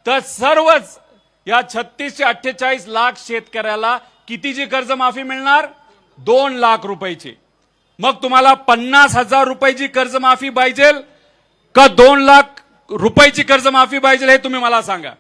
तर सर्वच या 36 ते 48 लाख शेतकऱ्याला कितीची कर्जमाफी मिळणार? 2 लाख रुपयाची। मग तुम्हाला 50,000 रुपयाची कर्जमाफी पाहिजे का 2 लाख रुपयाची कर्जमाफी पाहिजे हे तुम्ही मला सांगा।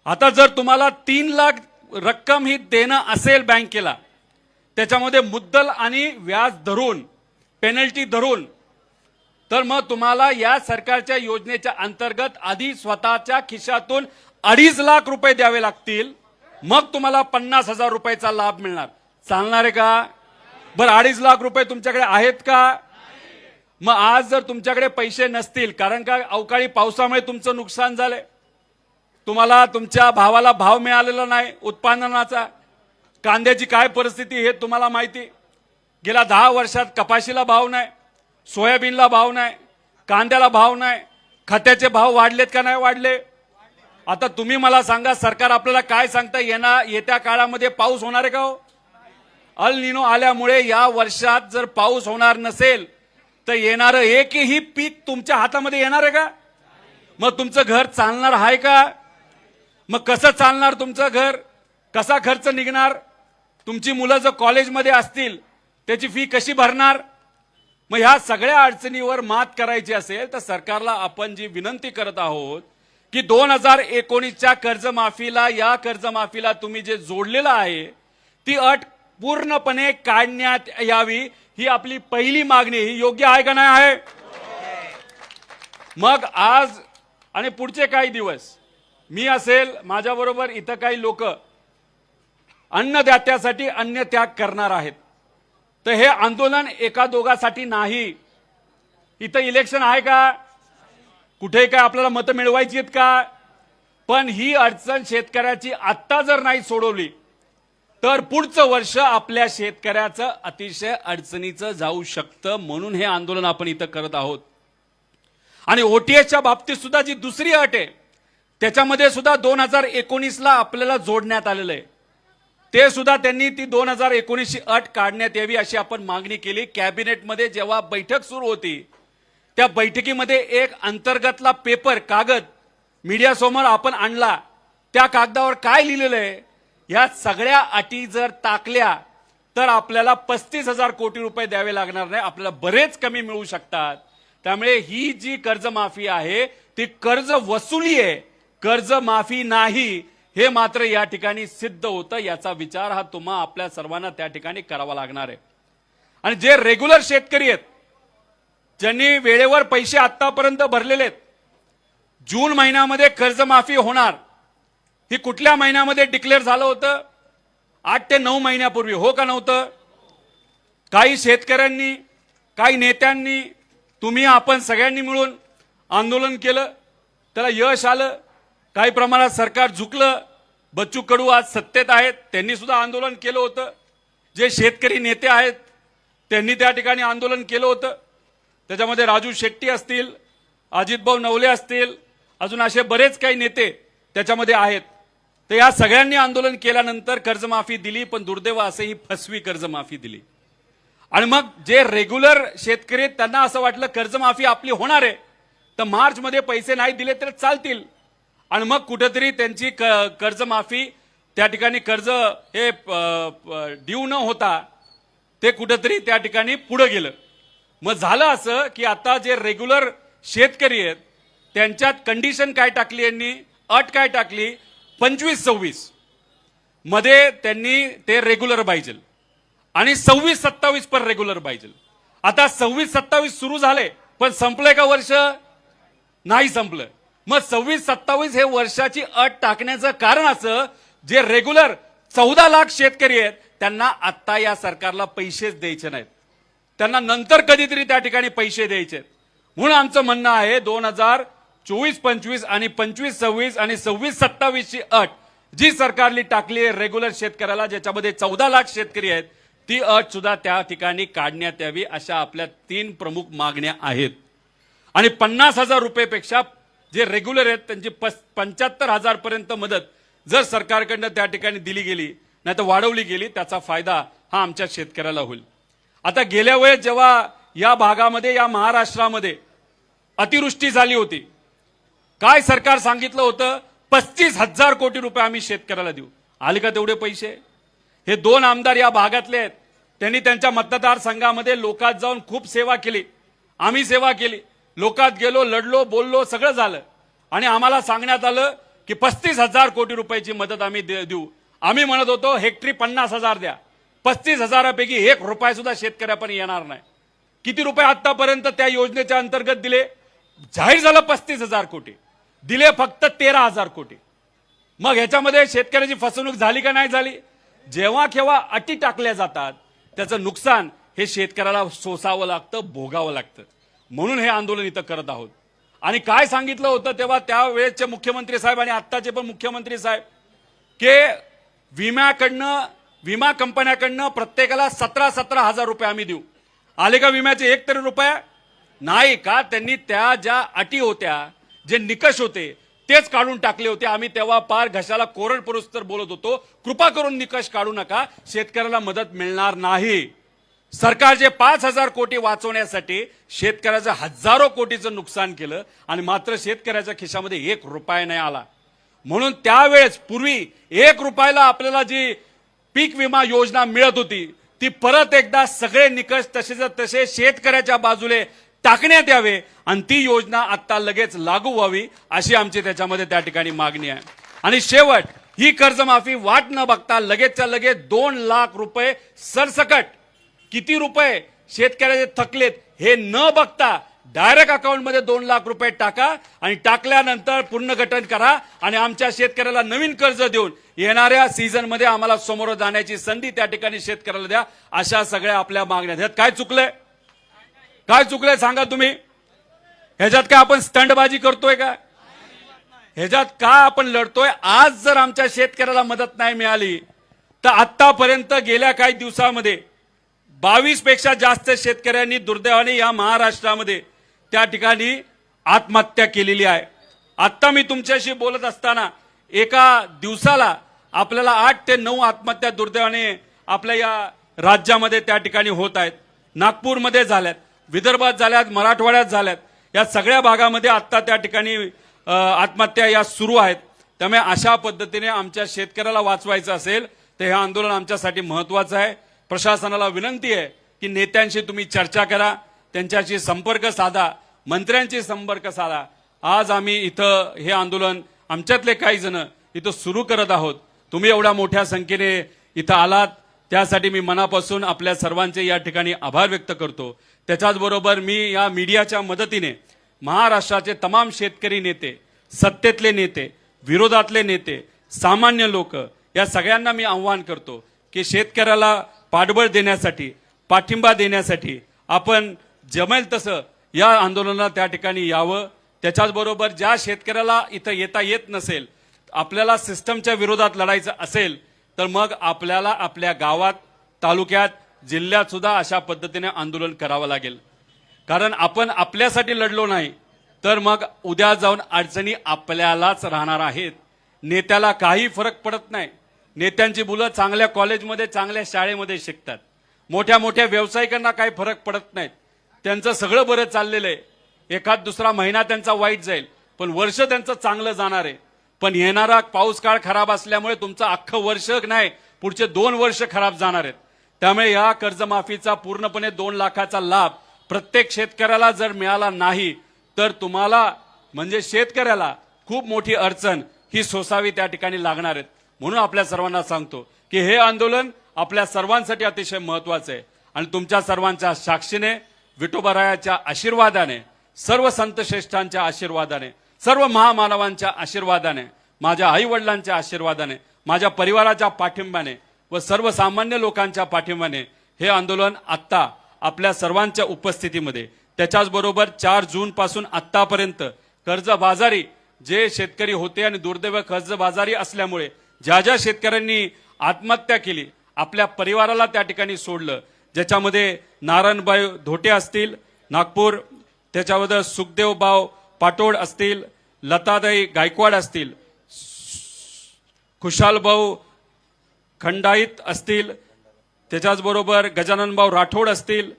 आता जर तुम्हाला 3 लाख रक्कम ही देणं असेल बँकेला, त्याच्यामध्ये मुद्दल आणि व्याज धरून पेनल्टी धरून, तर मग तुम्हाला या सरकारच्या योजनेच्या अंतर्गत आधी स्वतःच्या खिशातून 2.5 लाख रुपये द्यावे लागतील, मग तुम्हाला 50,000 रुपयाचा लाभ मिळणार। चालणार आहे का? बरं 2.5 लाख रुपये तुमच्याकडे आहेत का? मग आज जर तुमच्याकडे पैसे नसतील, कारण का अवकाळी पावसामुळे तुमचं नुकसान झालंय, तुम्हाला तुमच्या भावाला भाव मिळालेला नाही उत्पादनाचा, कांद्याची काय परिस्थिती हे तुम्हाला माहिती, गेल्या 10 वर्षात कपाशीला भाव नाही, सोयाबीनला भाव नाही, कांद्याला भाव नाही, खताचे भाव वाढलेत का नाही वाढले? आता तुम्ही मला सांगा, सरकार आपल्याला काय सांगता, येत्या काळामध्ये पाऊस होणार आहे का हो? अल निनो आल्यामुळे या वर्षात जर पाऊस होणार नसेल तर येणारं एकही पीक तुमच्या हातामध्ये येणार आहे का? मग तुमचं घर चालणार आहे का? मग कसं चालणार तुमचं घर? कसा खर्च निघणार? तुमची मुलं जर कॉलेजमध्ये असतील त्याची फी कशी भरणार? मग ह्या सगळ्या अडचणीवर मात करायची असेल तर सरकारला आपण जी विनंती करत आहोत की 2019च्या कर्जमाफीला, या कर्जमाफीला तुम्ही जे जोडलेलं आहे ती अट पूर्णपणे काढण्यात यावी, ही आपली पहिली मागणी। ही योग्य आहे का नाही आहे? मग आज आणि पुढचे काही दिवस मी असेल, माझ्याबरोबर इथं काही लोक अन्नदात्यासाठी अन्न त्याग करणार आहेत। तर हे आंदोलन एका दोघासाठी नाही। इथं इलेक्शन आहे का? कुठे काय आपल्याला मतं मिळवायची आहेत का? पण ही अडचण शेतकऱ्याची आत्ता जर नाही सोडवली तर पुढचं वर्ष आपल्या शेतकऱ्याचं अतिशय अडचणीचं जाऊ शकतं, म्हणून हे आंदोलन आपण इथं करत आहोत। आणि ओटीएसच्या बाबतीत सुद्धा जी दुसरी अट आहे त्याच्यामध्ये सुद्धा 2019ला आपल्याला जोडण्यात आलेलं आहे, ते सुद्धा त्यांनी ती 2019ची अट काढण्यात यावी अशी आपण मागणी केली। कॅबिनेटमध्ये जेव्हा बैठक सुरू होती त्या बैठकीमध्ये एक अंतर्गतला पेपर कागद मीडियासमोर आपण आणला, त्या कागदावर काय लिहिलेलं आहे, या सगळ्या अटी जर टाकल्या तर आपल्याला 35,000 कोटी रुपये द्यावे लागणार नाही, आपल्याला बरेच कमी मिळू शकतात। त्यामुळे ही जी कर्जमाफी आहे ती कर्ज वसुली आहे, कर्जमाफी नाही, हे मात्र या ठिकाणी सिद्ध होतं। याचा विचार हा तुम्हा आपल्या सर्वांना त्या ठिकाणी करावा लागणार आहे। आणि जे रेग्युलर शेतकरी आहेत ज्यांनी वेळेवर पैसे आतापर्यंत भरलेले आहेत, जून महिन्यामध्ये कर्जमाफी होणार, ही कुठल्या महिन्यामध्ये डिक्लेअर झालं होतं? 8 ते 9 महिन्यापूर्वी, हो का नव्हतं? काही शेतकऱ्यांनी, काही नेत्यांनी, तुम्ही आपण सगळ्यांनी मिळून आंदोलन केलं, त्याला यश आलं, काही प्रमाणात सरकार झुकलं। बच्चू कडू आज सत्तेत आहेत, त्यांनी सुद्धा आंदोलन केलं होतं, जे शेतकरी नेते आहेत त्यांनी त्या ठिकाणी आंदोलन केलं होतं, त्याच्यामध्ये राजू शेट्टी असतील, अजितभाऊ नवले असतील, अजून असे बरेच काही नेते त्याच्यामध्ये आहेत। तर या सगळ्यांनी आंदोलन केल्यानंतर कर्जमाफी दिली, पण दुर्दैव असं ही फसवी कर्जमाफी दिली। आणि मग जे रेग्युलर शेतकरी त्यांना असं वाटलं कर्जमाफी आपली होणार आहे तर मार्च मध्ये पैसे नाही दिले तर चालतील, आणि मग कुठेतरी त्यांची कर्जमाफी त्या ठिकाणी कर्ज हे ड्यू न होता ते कुठेतरी त्या ठिकाणी पुढे गेलं। मग झालं असं की आता जे रेग्युलर शेतकरी आहेत त्यांच्यात कंडिशन काय टाकली, यांनी अट काय टाकली, 25-26 मध्ये त्यांनी ते रेग्युलर पाहिजे आणि 26-27 पण रेग्युलर पाहिजे। आता 26-27 सुरू झाले पण संपले का वर्ष? नाही संपलं। मग 26-27 हे वर्षाची अट टाकण्याचं कारण असं, जे रेग्युलर 14 लाख शेतकरी आहेत त्यांना आता या सरकारला पैसेच द्यायचे नाहीत, त्यांना नंतर कधीतरी त्या ठिकाणी पैसे द्यायचे। म्हणून आमचं म्हणणं आहे 2024-25 आणि 25-26 आणि 26-27 ची अट जी सरकारने टाकली आहे रेग्युलर शेतकऱ्याला, ज्याच्यामध्ये 14 लाख शेतकरी आहेत, ती अट सुद्धा त्या ठिकाणी काढण्यात यावी अशा आपल्या 3 प्रमुख मागण्या आहेत। आणि 50,000 रुपयेपेक्षा जे रेग्युलर आहेत त्यांची 75,000 पर्यंत मदत जर सरकारकडनं त्या ठिकाणी दिली गेली नाही तर वाढवली गेली, त्याचा फायदा हा आमच्या शेतकऱ्याला होईल। आता गेल्या वेळेस जेव्हा या भागामध्ये, या महाराष्ट्रामध्ये अतिवृष्टी झाली होती काय सरकार सांगितलं होतं 35,000 कोटी रुपये आम्ही शेतकऱ्याला देऊ. आले का तेवढे पैसे? हे दोन आमदार या भागातले आहेत. त्यांनी त्यांच्या मतदारसंघामध्ये लोकात जाऊन खूप सेवा केली. आम्ही सेवा केली. लोकात गेलो, लढलो, बोललो, सगळं झालं आणि आम्हाला सांगण्यात आलं की 35,000 कोटी रुपयाची मदत आम्ही देऊ. आम्ही म्हणत होतो हेक्टरी 50,000 द्या. 35,000पैकी 1 रुपया सुद्धा शेतकऱ्यापर्यंत येणार नाही. किती रुपये आतापर्यंत त्या योजनेच्या अंतर्गत दिले? जाहीर झालं 35,000 कोटी, दिले फक्त 13,000 कोटी. मग ह्याच्यामध्ये शेतकऱ्याची फसवणूक झाली का नाही झाली? जेव्हा केव्हा अटी टाकल्या जातात त्याचं नुकसान हे शेतकऱ्याला सोसावं लागतं, भोगावं लागतं. म्हणून हे आंदोलन इथं करत आहोत. आणि काय सांगितलं होतं तेव्हा त्यावेळेचे मुख्यमंत्री साहेब आणि आत्ताचे पण मुख्यमंत्री साहेब की विमा कंपन्याकडनं प्रत्येकाला 17,000 रुपये आम्ही देऊ. आले का विम्याचे 1 तरी रुपया? नाही का? त्यांनी त्या ज्या अटी होत्या, जे निकष होते तेच काढून टाकले होते. आम्ही तेव्हा पार घशाला कोरड परुस्तर बोलत होतो, कृपा करून निकष काढू नका, शेतकऱ्याला मदत मिळणार नाही. सरकारचे 5,000 कोटी वाचवण्यासाठी शेतकऱ्याचं हजारो कोटीचं नुकसान केलं आणि मात्र शेतकऱ्याच्या खिशामध्ये 1 रुपया नाही आला. म्हणून त्यावेळेस पूर्वी 1 रुपयाला आपल्याला जी पीक विमा योजना मिळत होती ती परत एकदा सगळे निकष तसे शेतकऱ्याच्या बाजूले टाकण्यात यावे आणि ती योजना आता लगेच लागू व्हावी अशी आमची त्याच्यामध्ये त्या ठिकाणी मागणी आहे. आणि शेवट ही कर्जमाफी वाट न बघता लगेचच्या लगेच 2 लाख रुपये सरसकट, किती रुपये शेतकऱ्याचे थकलेत हे न बघता डायरेक्ट अकाउंटमध्ये 2 लाख रुपये टाका आणि टाकल्यानंतर पुनर्गठन करा आणि आमच्या शेतकऱ्याला नवीन कर्ज देऊन येणाऱ्या सीझन मध्ये आम्हाला समोर जाण्याची संधी त्या ठिकाणी शेतकऱ्याला द्या. अशा सगळ्या आपल्या मागण्या आहेत. काय चुकलंय? काय चुकलंय सांगा तुम्ही? ह्याच्यात काय आपण स्टंटबाजी करतोय का? ह्याच्यात काय आपण लढतोय? आज जर आमच्या शेतकऱ्याला मदत नाही मिळाली तर आतापर्यंत गेल्या काही दिवसामध्ये 22 पेक्षा जास्त शेतकऱ्यांनी दुर्दैवाने या महाराष्ट्रामध्ये त्या ठिकाणी आत्महत्या केलेली आहे. आता मी तुमच्याशी बोलत असताना एका दिवसाला आपल्याला 8 ते 9 आत्महत्या दुर्दैवाने आपल्या या राज्यामध्ये त्या ठिकाणी होत आहेत. नागपूरमध्ये झाल्यात, विदर्भात झाल्यात, मराठवाड्यात झाल्यात. या सगळ्या भागामध्ये आता त्या ठिकाणी आत्महत्या या सुरू आहेत. त्यामुळे अशा पद्धतीने आमच्या शेतकऱ्याला वाचवायचं असेल तर हे आंदोलन आमच्यासाठी महत्वाचं आहे. प्रशासनाला विनंती आहे की नेत्यांशी तुम्ही चर्चा करा, त्यांच्याशी संपर्क साधा, मंत्र्यांशी संपर्क साधा. आज आम्ही इथं हे आंदोलन आमच्यातले काही जण इथं सुरू करत आहोत. तुम्ही एवढ्या मोठ्या संख्येने इथं आलात त्यासाठी मी मनापासून आपल्या सर्वांचे या ठिकाणी आभार व्यक्त करतो. त्याच्याचबरोबर मी या मीडियाच्या मदतीने महाराष्ट्राचे तमाम शेतकरी नेते, सत्तेतले नेते, विरोधातले नेते, सामान्य लोक या सगळ्यांना मी आव्हान करतो की शेतकऱ्याला पाठबळ देण्यासाठी, पाठिंबा देण्यासाठी आपण जमेल तसं या आंदोलनाला त्या ठिकाणी यावं. त्याच्याचबरोबर ज्या शेतकऱ्याला इथं येता येत नसेल, आपल्याला सिस्टमच्या विरोधात लढायचं असेल तर मग आपल्याला आपल्या गावात, तालुक्यात, जिल्ह्यात सुद्धा अशा पद्धतीने आंदोलन करावं लागेल. कारण आपण आपल्यासाठी लढलो नाही तर मग उद्या जाऊन अडचणी आपल्यालाच राहणार आहेत. नेत्याला काही फरक पडत नाही. नेत्यांची मुलं चांगल्या कॉलेजमध्ये, चांगल्या शाळेमध्ये शिकतात. मोठ्या मोठ्या व्यावसायिकांना काही फरक पडत नाहीत. त्यांचं सगळं बरं चाललेलं आहे. एखाद दुसरा महिना त्यांचा वाईट जाईल पण वर्ष त्यांचं चांगलं जाणार आहे. पण येणारा पाऊस काळ खराब असल्यामुळे तुमचं अख्खं वर्ष नाही, पुढचे 2 वर्ष खराब जाणार आहेत. त्यामुळे या कर्जमाफीचा पूर्णपणे 2 लाखाचा लाभ प्रत्येक शेतकऱ्याला जर मिळाला नाही तर तुम्हाला म्हणजे शेतकऱ्याला खूप मोठी अडचण ही सोसावी त्या ठिकाणी लागणार आहेत. म्हणून आपल्या सर्वांना सांगतो की हे आंदोलन आपल्या सर्वांसाठी अतिशय महत्वाचं आहे. आणि तुमच्या सर्वांच्या साक्षीने, विठोबारायाच्या आशीर्वादाने, सर्व संत श्रेष्ठांच्या आशीर्वादाने, सर्व महामानवांच्या आशीर्वादाने, माझ्या आई वडिलांच्या आशीर्वादाने, माझ्या परिवाराच्या पाठिंब्याने व सर्वसामान्य लोकांच्या पाठिंब्याने हे आंदोलन आत्ता आपल्या सर्वांच्या उपस्थितीमध्ये, त्याच्याचबरोबर 4 जून पासून आत्तापर्यंत कर्जबाजारी जे शेतकरी होते आणि दुर्दैव कर्जबाजारी असल्यामुळे ज्या ज्या शेतकऱ्यांनी आत्महत्या केली, आपल्या परिवाराला त्या ठिकाणी सोडलं, ज्याच्यामध्ये नारायणभाई धोटे असतील नागपूर, त्याच्याबरोबर सुखदेवभाऊ पाटोड असतील, लतादाई गायकवाड असतील, खुशालभाऊ खंडाईत असतील, त्याच्याचबरोबर गजाननभाऊ राठोड असतील,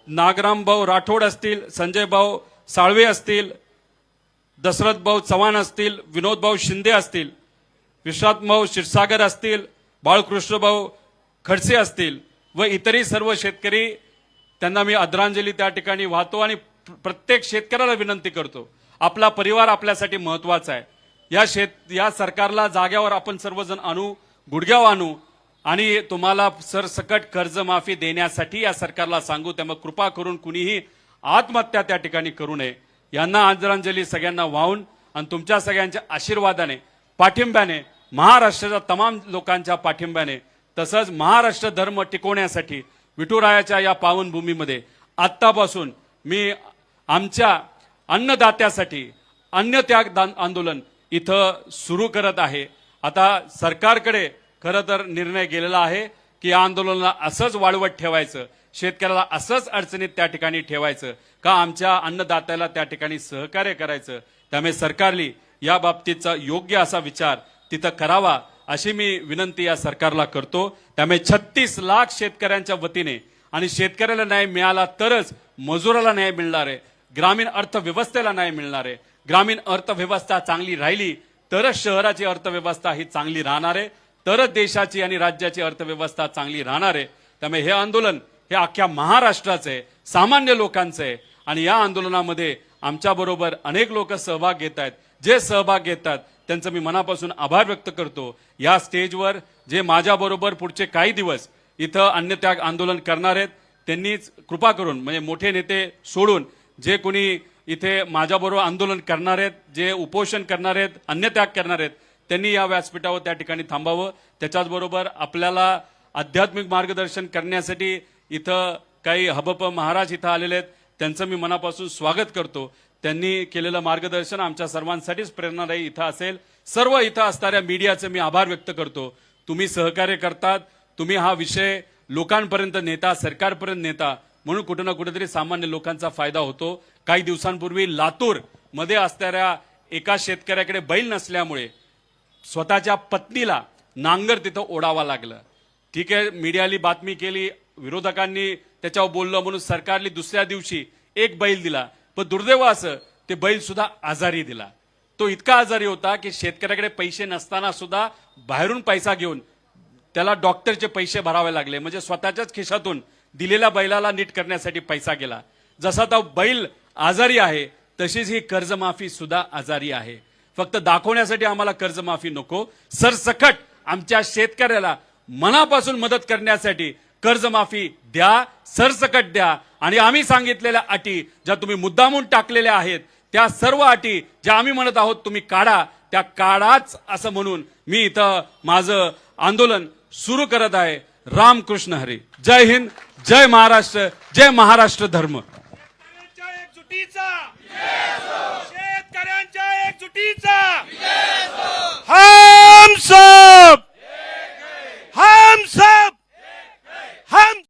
नागरामभाऊ राठोड असतील, संजयभाऊ साळवे असतील, दशरथ भाऊ चव्हाण असतील, विनोद भाऊ शिंदे असतील, विश्वास भाऊ क्षीरसागर असतील, बाळकृष्ण भाऊ खडसे असतील व इतरही सर्व शेतकरी, त्यांना मी आदरांजली त्या ठिकाणी वाहतो आणि प्रत्येक शेतकऱ्याला विनंती करतो, आपला परिवार आपल्यासाठी महत्वाचा आहे. या सरकारला जाग्यावर आपण सर्वजण आणू, गुडघ्यावर आणू आणि तुम्हाला सरसकट कर्जमाफी देण्यासाठी या सरकारला सांगू. त्यामुळे कृपा करून कुणीही आत्महत्या त्या ठिकाणी करू नये. यांना आदरांजली सगळ्यांना वाहून आणि तुमच्या सगळ्यांच्या आशीर्वादाने, पाठिंब्याने, महाराष्ट्राच्या तमाम लोकांच्या पाठिंब्याने, तसंच महाराष्ट्र धर्म टिकवण्यासाठी विठुरायाच्या या पावनभूमीमध्ये आत्तापासून मी आमच्या अन्नदात्यासाठी अन्नत्याग आंदोलन इथं सुरू करत आहे. आता सरकारकडे खरं तर निर्णय गेलेला आहे की या आंदोलनाला असंच वाढवत ठेवायचं, शेतकऱ्याला असंच अडचणीत त्या ठिकाणी ठेवायचं का आमच्या अन्नदात्याला त्या ठिकाणी सहकार्य करायचं. त्यामुळे सरकारने या बाबतीचा योग्य असा विचार तिथं करावा अशी मी विनंती या सरकारला करतो. त्यामुळे 36 लाख शेतकऱ्यांच्या वतीने आणि शेतकऱ्याला न्याय मिळाला तरच मजुराला न्याय मिळणार आहे, ग्रामीण अर्थव्यवस्थेला न्याय मिळणार आहे. ग्रामीण अर्थव्यवस्था चांगली राहिली तरच शहराची अर्थव्यवस्था ही चांगली राहणार आहे, तरच देशाची आणि राज्याची अर्थव्यवस्था चांगली राहणार आहे. त्यामुळे हे आंदोलन हे अख्ख्या महाराष्ट्राचं आहे, सामान्य लोकांचं आहे आणि या आंदोलनामध्ये आमच्याबरोबर अनेक लोक सहभाग घेत आहेत. जे सहभाग घेतात त्यांचं मी मनापासून आभार व्यक्त करतो. या स्टेजवर जे माझ्याबरोबर पुढचे काही दिवस इथं अन्नत्याग आंदोलन करणार आहेत त्यांनीच कृपा करून, म्हणजे मोठे नेते सोडून जे कोणी इथे माझ्याबरोबर आंदोलन करणार आहेत, जे उपोषण करणार आहेत, अन्नत्याग करणार आहेत, त्यांनी या व्यासपीठावर त्या ठिकाणी थांबावं. त्याच्याचबरोबर आपल्याला आध्यात्मिक मार्गदर्शन करण्यासाठी इथं काही हबप महाराज इथं आलेले आहेत, त्यांचं मी मनापासून स्वागत करतो. त्यांनी केलेलं मार्गदर्शन आमच्या सर्वांसाठीच प्रेरणादायी इथं असेल. सर्व इथं असणाऱ्या मीडियाचे मी आभार व्यक्त करतो. तुम्ही सहकार्य करतात, तुम्ही हा विषय लोकांपर्यंत नेता, सरकारपर्यंत नेता, म्हणून कुठं ना कुठेतरी सामान्य लोकांचा फायदा होतो. काही दिवसांपूर्वी लातूर मध्ये असणाऱ्या एका शेतकऱ्याकडे बैल नसल्यामुळे स्वतःच्या पत्नीला नांगर तिथं ओढावा लागलं. ठीक आहे, मीडियाली बातमी केली, विरोधकांनी त्याच्यावर बोललं म्हणून सरकारने दुसऱ्या दिवशी एक बैल दिला, पण दुर्दैव असं ते बैल सुद्धा आजारी दिला. तो इतका आजारी होता की शेतकऱ्याकडे पैसे नसताना सुद्धा बाहेरून पैसा घेऊन त्याला डॉक्टरचे पैसे भरावे लागले. म्हणजे स्वतःच्याच खिशातून दिलेल्या बैलाला नीट करण्यासाठी पैसा गेला. जसा तो बैल आजारी आहे तशीच ही कर्जमाफी सुद्धा आजारी आहे. फक्त दाखवण्यासाठी आम्हाला कर्जमाफी नको, सरसकट आमच्या शेतकऱ्याला मनापासून मदत करण्यासाठी कर्जमाफी द्या, सरसकट द्या. आणि आम्ही सांगितलेल्या अटी ज्या तुम्ही मुद्दामून टाकलेल्या आहेत त्या सर्व अटी ज्या आम्ही म्हणत आहोत तुम्ही काढा, त्या काढाच असं म्हणून मी इथं माझं आंदोलन सुरू करत आहे. रामकृष्ण हरी. जय हिंद, जय महाराष्ट्र, जय महाराष्ट्र धर्म. शेतकऱ्यांच्या एकजुटीचा हम सब